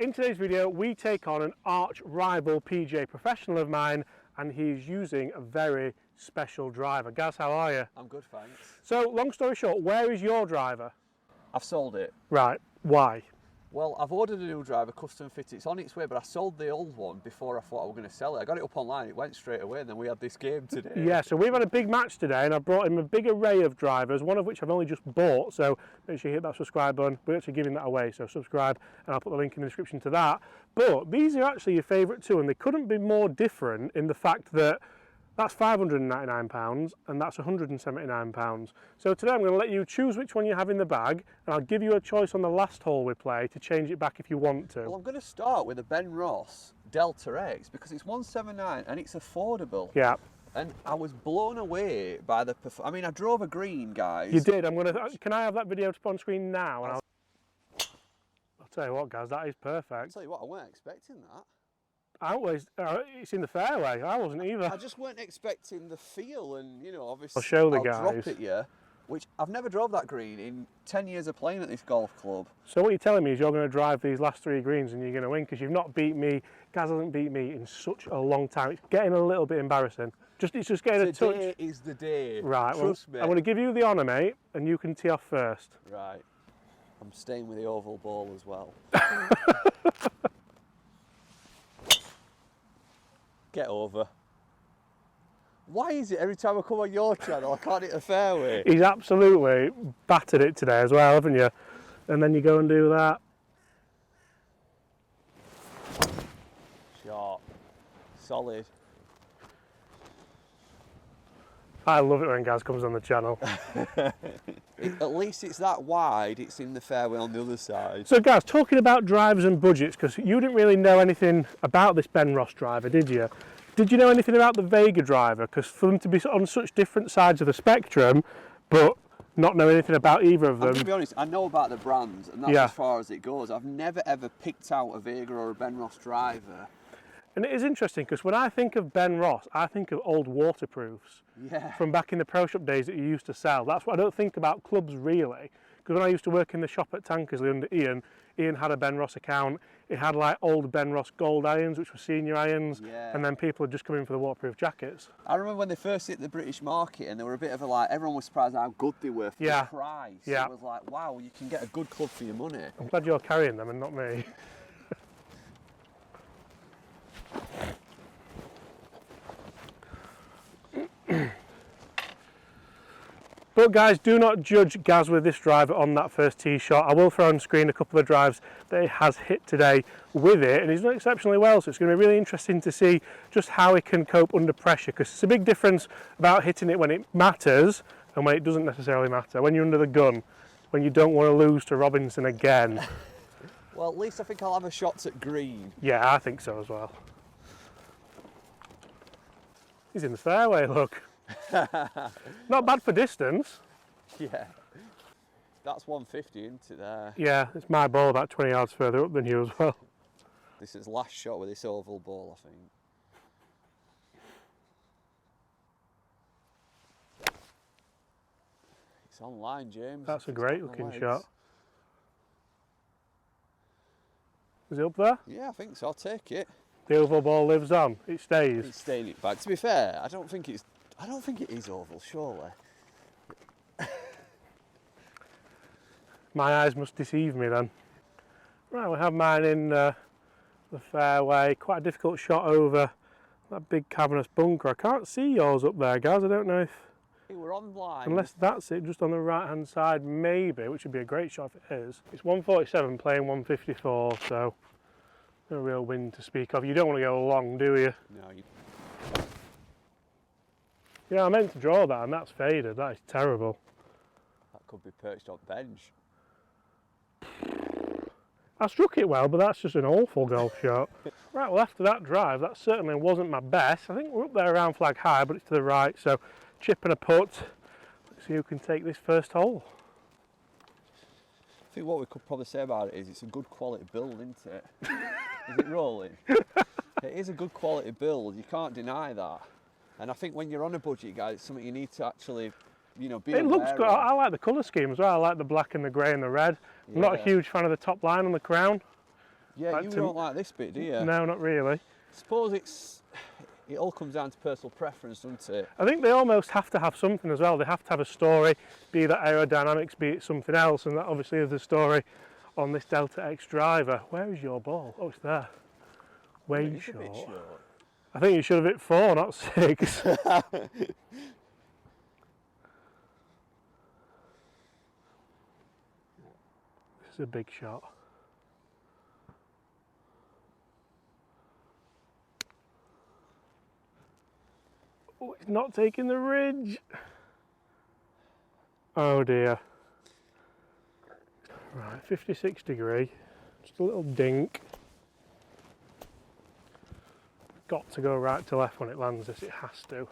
In today's video, we take on an arch rival PGA professional of mine, and he's using a very special driver. Gaz, how are you? I'm good, thanks. So, long story short, where is your driver? I've sold it. Right, why? Well, I've ordered a new driver, custom fit. It's on its way, but I sold the old one before I thought I was going to sell it. I got it up online, it went straight away, and then we had this game today. Yeah, so we've had a big match today, and I brought him a big array of drivers, one of which I've only just bought, so make sure you hit that subscribe button. We're actually giving that away, so subscribe, and I'll put the link in the description to that. But these are actually your favourite too, and they couldn't be more different in the fact that that's £599 and that's £179. So today I'm going to let you choose which one you have in the bag, and I'll give you a choice on the last hole we play to change it back if you want to. Well, I'm going to start with a Ben Ross Delta X because it's $179 and it's affordable. Yeah. And I was blown away by the I mean, I drove a green, guys. You did. Can I have that video up on screen now? And I'll tell you what, guys, that is perfect. I'll tell you what, I weren't expecting that. It's in the fairway. I wasn't either. I just weren't expecting the feel, and you know, obviously I'll show the I'll guys. drop it, yeah. Which I've never drove that green in 10 years of playing at this golf club. So what you're telling me is you're going to drive these last 3 greens and you're going to win, because you've not beat me. Gaz hasn't beat me in such a long time. It's getting a little bit embarrassing. It's just getting a touch. Today is the day. Right. Trust me. I'm going to give you the honour, mate, and you can tee off first. Right. I'm staying with the oval ball as well. Get over. Why is it every time I come on your channel I can't hit a fairway? He's absolutely battered it today as well, haven't you? And then you go and do that. Short. Solid. I love it when Gaz comes on the channel. At least it's that wide, it's in the fairway on the other side. So Gaz, talking about drivers and budgets, because you didn't really know anything about this Ben Ross driver, did you? Did you know anything about the Vega driver? Because for them to be on such different sides of the spectrum, but not know anything about either of them. I'm going to be honest, I know about the brands, and that's as far as it goes. I've never ever picked out a Vega or a Ben Ross driver. And it is interesting, because when I think of Ben Ross, I think of old waterproofs. Yeah. From back in the pro shop days that you used to sell. That's what I don't think about clubs really. Because when I used to work in the shop at Tankersley under Ian had a Ben Ross account. It had like old Ben Ross gold irons, which were senior irons, and then people had just come in for the waterproof jackets. I remember when they first hit the British market, and they were a bit of a like, everyone was surprised how good they were for the price. Yeah. It was like, wow, you can get a good club for your money. I'm glad you're carrying them and not me. But guys, do not judge Gaz with this driver on that first tee shot. I will throw on screen a couple of drives that he has hit today with it, and he's done exceptionally well, so it's going to be really interesting to see just how he can cope under pressure, because it's a big difference about hitting it when it matters and when it doesn't necessarily matter, when you're under the gun, when you don't want to lose to Robinson again. Well, at least I think I'll have a shot at green. Yeah, I think so as well. He's in the fairway, look. Not bad for distance. Yeah. That's 150 into there. Yeah, it's my ball about 20 yards further up than you as well. This is last shot with this oval ball, I think. It's online, James. That's a great looking shot. Is it up there? Yeah, I think so. I'll take it. The oval ball lives on. It stays. It's staying it back. To be fair, I don't think it is oval, surely. My eyes must deceive me then. Right, we have mine in the fairway. Quite a difficult shot over that big cavernous bunker. I can't see yours up there, guys. I don't know if... We're online. Unless that's it, just on the right-hand side, maybe, which would be a great shot if it is. It's 147 playing 154, so no real wind to speak of. You don't want to go long, do you? No, you... Yeah, I meant to draw that, and that's faded. That is terrible. That could be perched on bench. I struck it well, but that's just an awful golf shot. Right, well, after that drive, that certainly wasn't my best. I think we're up there around flag high, but it's to the right, so chip and a putt. Let's see who can take this first hole. I think what we could probably say about it is it's a good quality build, isn't it? Is it rolling? It is a good quality build, you can't deny that. And I think when you're on a budget, guys, it's something you need to actually, you know, be aware of. It looks good. I like the colour scheme as well. I like the black and the grey and the red. I'm not a huge fan of the top line on the crown. Yeah, Like you to- don't like this bit, do you? No, not really. Suppose it all comes down to personal preference, doesn't it? I think they almost have to have something as well. They have to have a story, be that aerodynamics, be it something else, and that obviously is the story on this Delta X driver. Where is your ball? Oh, it's there. Way It is a bit short. short. I think you should have hit 4, not 6. This is a big shot. Oh, it's not taking the ridge. Oh dear. Right, 56 degree. Just a little dink. Got to go right to left when it lands this, it has to.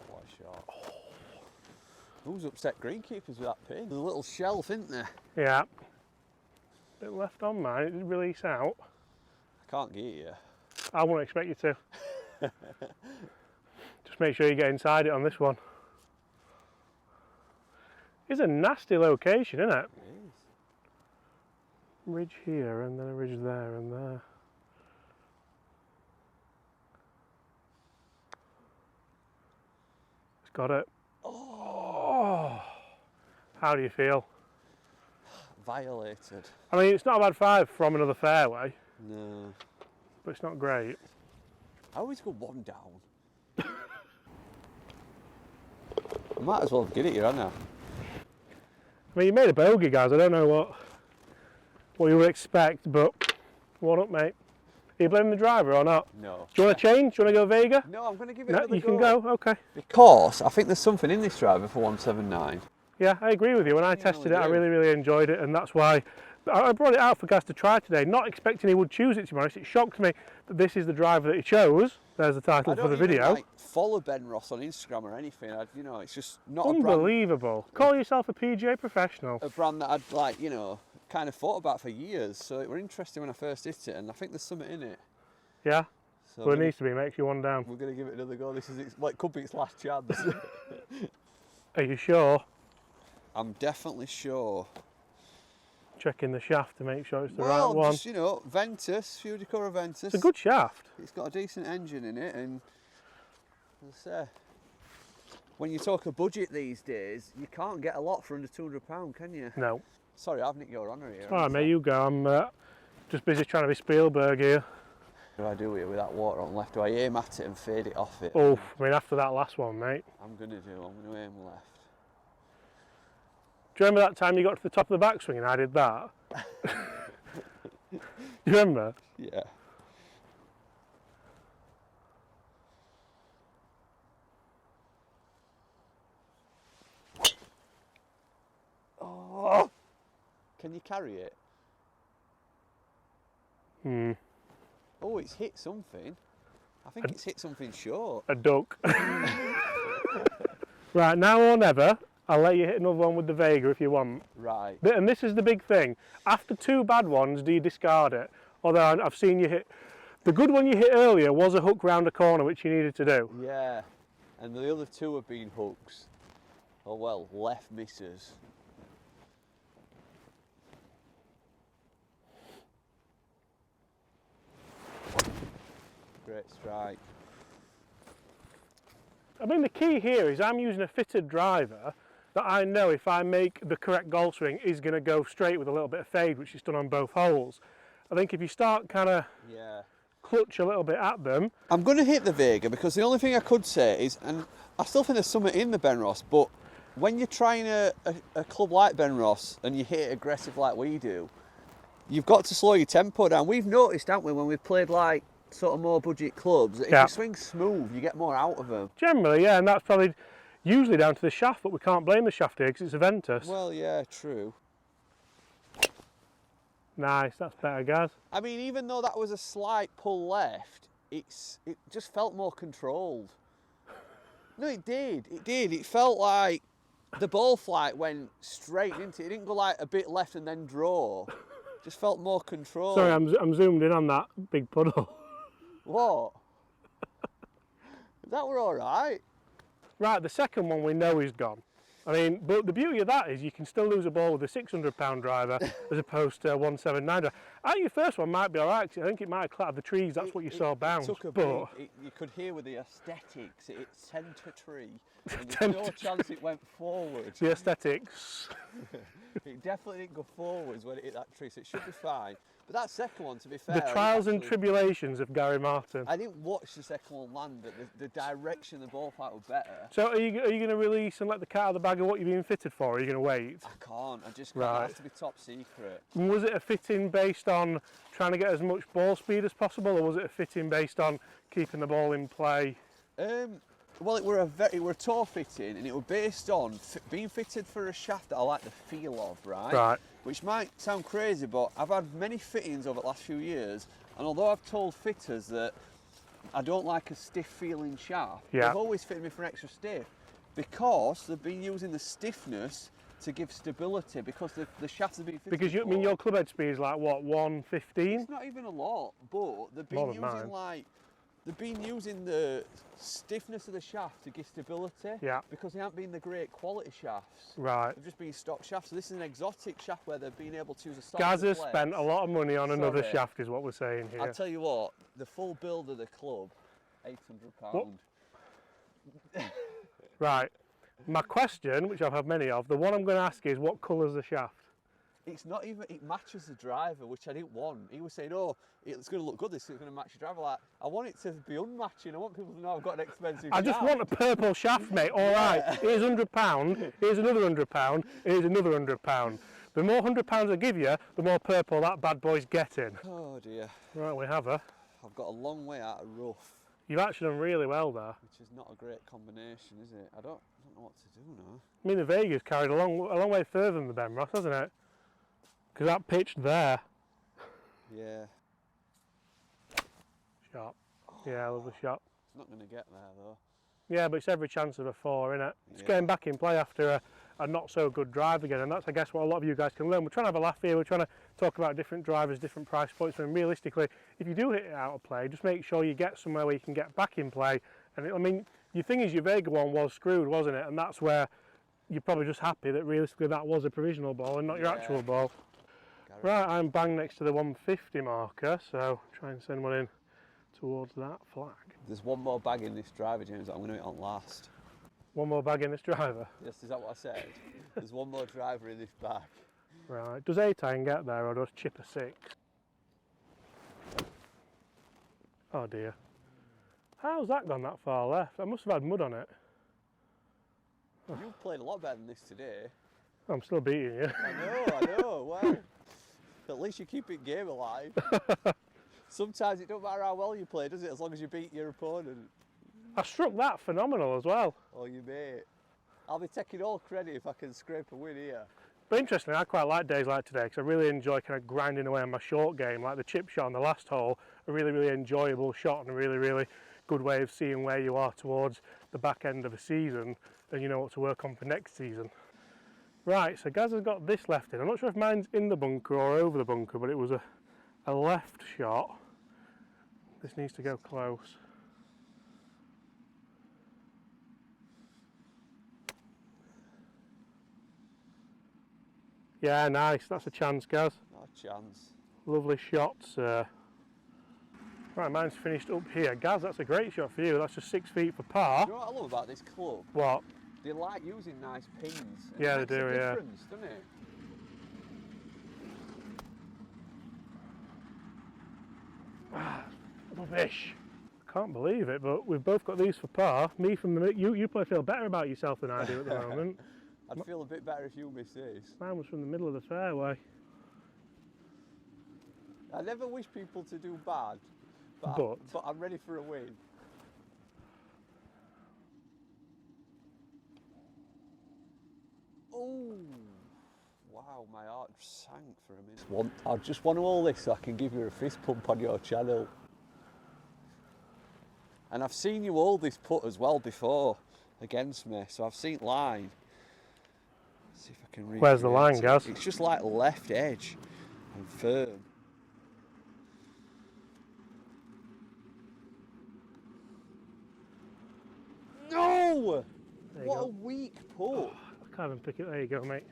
What a shot. Who's upset greenkeepers with that pin? There's a little shelf, isn't there? Yeah. Bit left on mine, it did release out. I can't get you. I wouldn't expect you to. Just make sure you get inside it on this one. It's a nasty location, isn't it? It is. Ridge here and then a ridge there and there. It's got it. Oh. How do you feel? Violated. I mean, it's not a bad 5 from another fairway, No. but it's not great. I always go one down. I might as well get it here, hadn't I? I mean, you made a bogey, guys. I don't know what you would expect, but one up, mate. Are you blaming the driver or not? No. Do you want to change? Do you want to go Vega? No, I'm going to give it No, another you can go. Okay. Because I think there's something in this driver for 179. Yeah, I agree with you. When I tested it, I really enjoyed it, and that's why I brought it out for guys to try today, not expecting he would choose it, to be honest. It shocked me that this is the driver that he chose. There's the title for the video. I don't follow Ben Ross on Instagram or anything. It's just not Unbelievable. Call yourself a PGA professional. a brand that I'd kind of thought about for years. So it were interesting when I first hit it, and I think there's something in it. Yeah? So Well, it needs to be. Makes you one down. we're going to give it another go. This is it could be its last chance. Are you sure? I'm definitely sure. Checking the shaft to make sure it's the right Well, one. just, Ventus, Fudicura Ventus. It's a good shaft. It's got a decent engine in it, and as I say, when you talk a budget these days, you can't get a lot for under £200, can you? No. Sorry, I've nicked your honour here. All right, mate, you go. I'm just busy trying to be Spielberg here. What do I do here with that water on left? Do I aim at it and fade it off it? Oh, I mean, after that last one, mate. I'm going to aim left. Do you remember that time you got to the top of the backswing and I did that? You remember? Yeah. Oh! Can you carry it? Hmm. Oh, it's hit something. I think it's hit something short. A duck. Right, now or never, I'll let you hit another one with the Vega if you want. Right. And this is the big thing. After 2 bad ones, do you discard it? Although I've seen you hit... The good one you hit earlier was a hook round a corner, which you needed to do. Yeah. And the other 2 have been hooks. Oh well, left misses. Great strike. I mean, the key here is I'm using a fitted driver that I know if I make the correct golf swing is going to go straight with a little bit of fade, which is done on both holes. I think if you start kind of clutch a little bit at them... I'm going to hit the Vega because the only thing I could say is, and I still think there's something in the Ben Ross, but when you're trying a club like Ben Ross and you hit it aggressive like we do, you've got to slow your tempo down. We've noticed, haven't we, when we've played like sort of more budget clubs, that if you swing smooth, you get more out of them. Generally, yeah, and that's probably usually down to the shaft, but we can't blame the shaft here because it's a Ventus. Well, yeah, true. Nice, that's better, guys. I mean, even though that was a slight pull left, it just felt more controlled. No, it did. It did. It felt like the ball flight went straight into it. It didn't go like a bit left and then draw. Just felt more controlled. Sorry, I'm zoomed in on that big puddle. What? That were all right. Right, the second one we know is gone. I mean, but the beauty of that is you can still lose a ball with a 600-pound driver as opposed to a 179 driver. I think your first one might be all right, 'cause I think it might have clattered the trees. That's what you saw bounce. Took a but beat. You could hear with the aesthetics, it sent a tree. And there's no chance it went forward. the aesthetics. It definitely didn't go forwards when it hit that tree, so it should be fine. But that second one, to be fair, The trials and tribulations of Gary Martin. I didn't watch the second one land, but the direction the ball flight was better. So are you going to release and let the cat out of the bag of what you're being fitted for, or are you going to wait? I can't. I just can't. Right. It has to be top secret. And was it a fitting based on trying to get as much ball speed as possible, or was it a fitting based on keeping the ball in play? Well, it were a toe fitting, and it was based on being fitted for a shaft that I like the feel of, right? Right. Which might sound crazy, but I've had many fittings over the last few years, and although I've told fitters that I don't like a stiff feeling shaft, yeah. they've always fitted me for extra stiff, because they've been using the stiffness to give stability, because the shafts have been fitted Because I mean, your club head speed is like what, 115? It's not even a lot, but they've been using the stiffness of the shaft to give stability. Yeah. Because they haven't been the great quality shafts. Right. They've just been stock shafts. So this is an exotic shaft where they've been able to use a soft Gaz has spent a lot of money on another shaft, is what we're saying here. I'll tell you what, the full build of the club, £800. Right. My question, which I've had many of, the one I'm going to ask is, what colour's the shaft? It's not even, it matches the driver, which I didn't want. He was saying, oh, it's going to look good, this is going to match your driver. Like, I want it to be unmatching. I want people to know I've got an expensive shaft. I just want a purple shaft, mate. All right, here's £100, here's another £100, here's another £100. The more £100 I give you, the more purple that bad boy's getting. Oh dear. Right, we have her. I've got a long way out of rough. You've actually done really well there. Which is not a great combination, is it? I don't know what to do now. I mean, the Vega's carried a long way further than the Ben Ross, hasn't it? Because that pitched there. Yeah. Shot. Yeah, lovely shot. It's not going to get there though. Yeah, but it's every chance of a 4, isn't it? It's Yeah. getting back in play after a not so good drive again, and that's, I guess, what a lot of you guys can learn. We're trying to have a laugh here, we're trying to talk about different drivers, different price points, and realistically, if you do hit it out of play, just make sure you get somewhere where you can get back in play. And I mean, your thing is, your Vega one was screwed, wasn't it? And that's where you're probably just happy that realistically that was a provisional ball and not your actual ball. Right, I'm bang next to the 150 marker, so try and send one in towards that flag. There's one more bag in this driver, James, that I'm going to hit on last. One more bag in this driver? Yes, is that what I said? There's one more driver in this bag. Right, does A-Time get there or does Chipper 6? Oh dear. How's that gone that far left? I must have had mud on it. You've played a lot better than this today. I'm still beating you. I know, well, at least you keep it game alive. Sometimes it don't matter how well you play, does it, as long as you beat your opponent. I struck that phenomenal as well. Oh, you mate. I'll be taking all credit if I can scrape a win here. But interestingly, I quite like days like today because I really enjoy kind of grinding away on my short game, like the chip shot on the last hole, a really enjoyable shot and a really good way of seeing where you are towards the back end of a season, and you know what to work on for next season. Right, so Gaz has got this left in. I'm not sure if mine's in the bunker or over the bunker, but it was a left shot. This needs to go close. Yeah, nice. That's a chance, Gaz. Not a chance. Lovely shots. Right, mine's finished up here. Gaz, that's a great shot for you. That's just 6 feet for par. You know what I love about this club? What? They like using nice pins. Yeah, It makes they do, a yeah. difference, doesn't it? Rubbish. I can't believe it, but we've both got these for par. Me from the you probably feel better about yourself than I do at the moment. I'd feel a bit better if you miss this. Mine was from the middle of the fairway. I never wish people to do bad, but I'm ready for a win. Oh, wow, my heart sank for a minute. I just want all this so I can give you a fist pump on your channel. And I've seen you hold this putt as well before against me, so I've seen line. Let's see if I can read. Where's the line, Gaz? It's just like left edge and firm. No! What a weak putt. Can't even pick it. There you go, mate.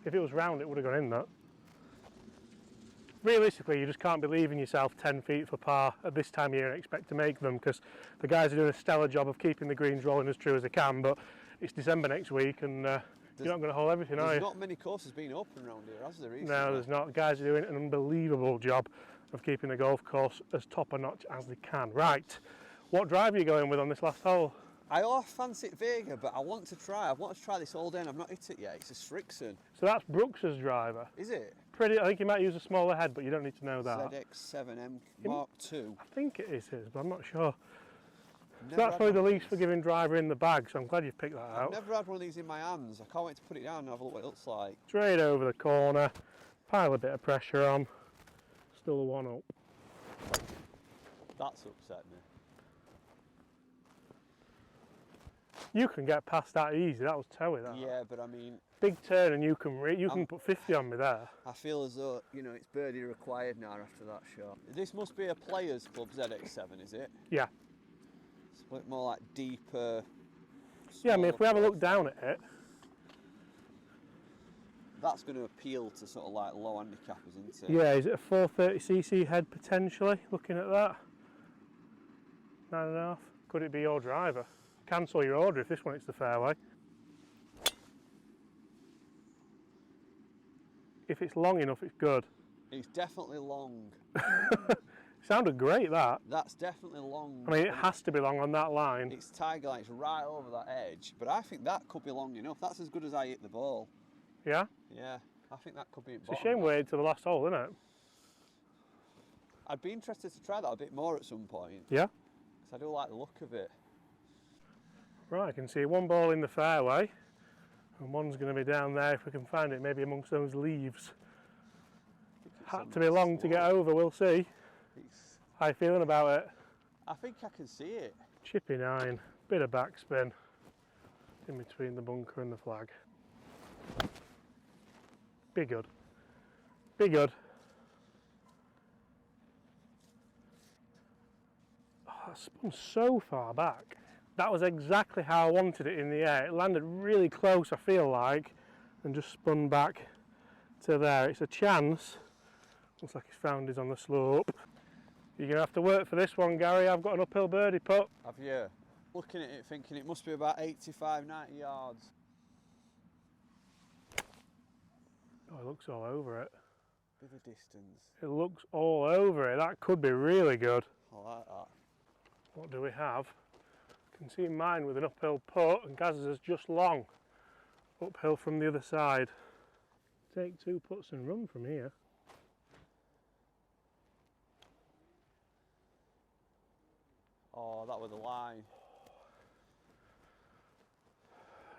If it was round, it would have gone in that. Realistically, you just can't be leaving yourself 10 feet for par at this time of year and expect to make them, because the guys are doing a stellar job of keeping the greens rolling as true as they can, but it's December next week and you're not going to hold everything, are you? There's not many courses being open around here, has there? Recently? No, there's not. The guys are doing an unbelievable job of keeping the golf course as top a notch as they can. Right, what drive are you going with on this last hole? I half fancy Vega, but I want to try. I want to try this all day and I've not hit it yet. It's a Strixon. So that's Brooks's driver. Is it? Pretty. I think he might use a smaller head, but you don't need to know that. ZX7M Mark II. I think it is his, but I'm not sure. So Never that's probably the had one of least these. forgiving driver in the bag, so I'm glad you've picked that I've out. never had one of these in my hands. I can't wait to put it down and have a look what it looks like. Straight over the corner, pile a bit of pressure on, still a one up. That's upset me. You can get past that easy, that was toey that. Yeah, but I mean, Big turn and you can put 50 on me there. I feel as though, you know, it's birdie required now after that shot. This must be a Players Club ZX7, is it? Yeah. It's a bit more like deeper. Yeah, I mean, if we have a smaller look down at it, that's going to appeal to sort of like low handicappers, isn't it? yeah, is it a 430cc head potentially, looking at that? 9.5. Could it be your driver? Cancel your order if this one hits the fairway. If it's long enough, it's good. It's definitely long. Sounded great, that. That's definitely long. I mean, it has to be long on that line. It's tiger line, it's right over that edge, but I think that could be long enough. That's as good as I hit the ball. Yeah? Yeah, I think that could be It's a shame we waited to the last hole, isn't it? I'd be interested to try that a bit more at some point. Yeah? Because I do like the look of it. Right, I can see one ball in the fairway, and one's going to be down there if we can find it, maybe amongst those leaves. Had to be long to get over, we'll see. How you feeling about it? I think I can see it. Chippy 9, bit of backspin in between the bunker and the flag. Be good. Be good. Oh, that spun so far back. That was exactly how I wanted it in the air. It landed really close, I feel like, and just spun back to there. It's a chance. Looks like he's found his on the slope. You're going to have to work for this one, Gary. I've got an uphill birdie putt. Have you? Looking at it thinking it must be about 85, 90 yards. Oh, it looks all over it. Bit of distance. It looks all over it. That could be really good. I like that. What do we have? I can see mine with an uphill putt, and Gaz's is just long. Uphill from the other side. Take 2 putts and run from here. Oh, that was the line.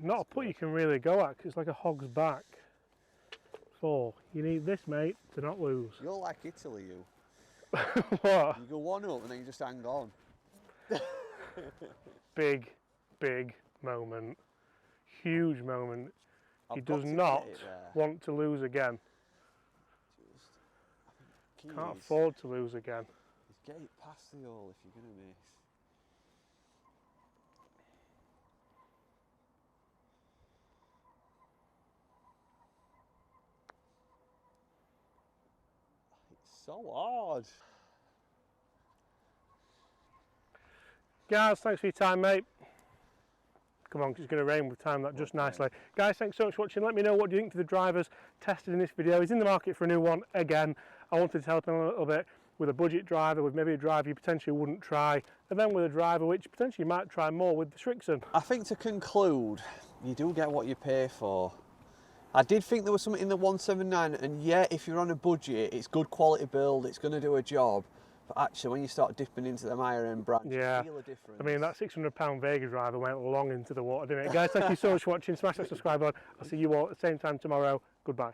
Not a putt you can really go at, 'cause it's like a hog's back. 4. You need this, mate, to not lose. You're like Italy, you. What? You go one up and then you just hang on. Big, big moment. Huge moment. He I've got does to not get it there. want to lose again. Key Can't is- afford to lose again. is get it past the hole if you're going to miss. It's so hard. Guys, thanks for your time, mate. Come on, 'cause it's going to rain. We've timed that just nicely. Guys, thanks so much for watching. Let me know what you think to the drivers tested in this video. He's in the market for a new one again. I wanted to help him a little bit with a budget driver, with maybe a driver you potentially wouldn't try, and then with a driver which potentially you might try more with the Strixon. I think to conclude, you do get what you pay for. I did think there was something in the 179, and yeah, if you're on a budget, it's good quality build, it's going to do a job. But actually, when you start dipping into them higher end brands, Yeah. you feel a difference. I mean, that £600 Vega driver went long into the water, didn't it? Guys, thank you so much for watching. Smash that subscribe button. I'll see you all at the same time tomorrow. Goodbye.